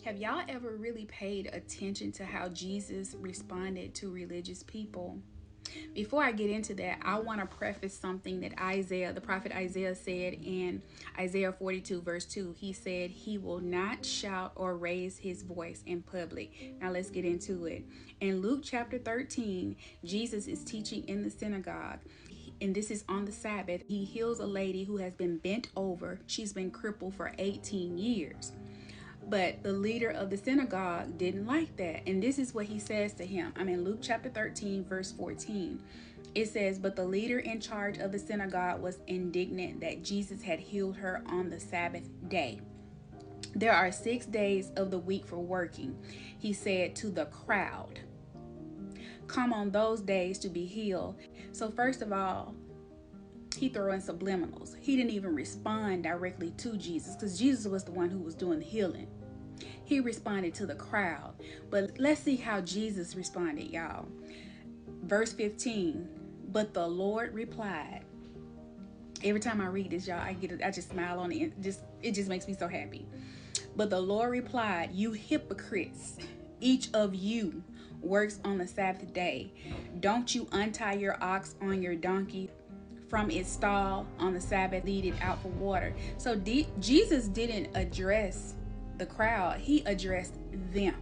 Have y'all ever really paid attention to how Jesus responded to religious people? Before I get into that, I want to preface something that the prophet Isaiah said in Isaiah 42 verse 2. He said he will not shout or raise his voice in public. Now let's get into it. In Luke chapter 13, Jesus is teaching in the synagogue, and this is on the Sabbath. He heals a lady who has been bent over. She's been crippled for 18 years. But the leader of the synagogue didn't like that. And this is what he says to him. I'm in Luke chapter 13, verse 14. It says, but the leader in charge of the synagogue was indignant that Jesus had healed her on the Sabbath day. There are 6 days of the week for working, he said to the crowd. Come on those days to be healed. So first of all, he threw in subliminals. He didn't even respond directly to Jesus because Jesus was the one who was doing the healing. He responded to the crowd. But let's see how Jesus responded, y'all. Verse 15, but the Lord replied. Every time I read this, y'all, I just smile on it. It just makes me so happy. But the Lord replied, you hypocrites, each of you works on the Sabbath day. Don't you untie your ox on your donkey from its stall on the Sabbath, lead it out for water. So Jesus didn't address the crowd, he addressed them.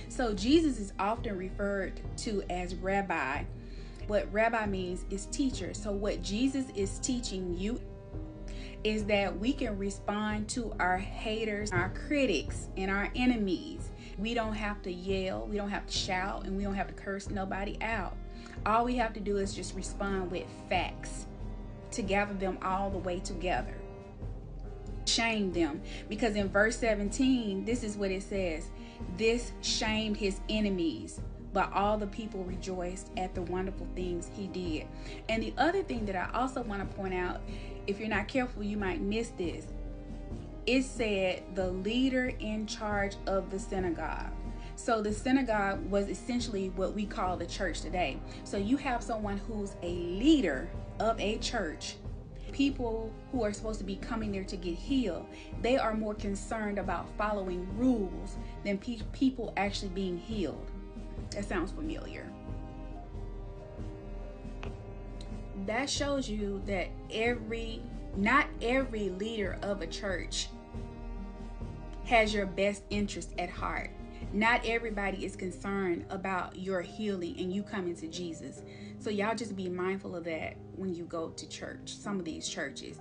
So Jesus is often referred to as rabbi. What rabbi means is teacher. So what Jesus is teaching you is that we can respond to our haters, our critics, and our enemies. We don't have to yell, we don't have to shout, and we don't have to curse nobody out. All we have to do is just respond with facts to gather them all the way together. Shame them, because in verse 17, this is what it says. This shamed his enemies, but all the people rejoiced at the wonderful things he did. And the other thing that I also want to point out, if you're not careful, you might miss this. It said the leader in charge of the synagogue. So the synagogue was essentially what we call the church today. So you have someone who's a leader of a church. People who are supposed to be coming there to get healed, they are more concerned about following rules than people actually being healed. That sounds familiar. That shows you that not every leader of a church has your best interest at heart. Not everybody is concerned about your healing and you coming to Jesus. So y'all just be mindful of that when you go to church, some of these churches.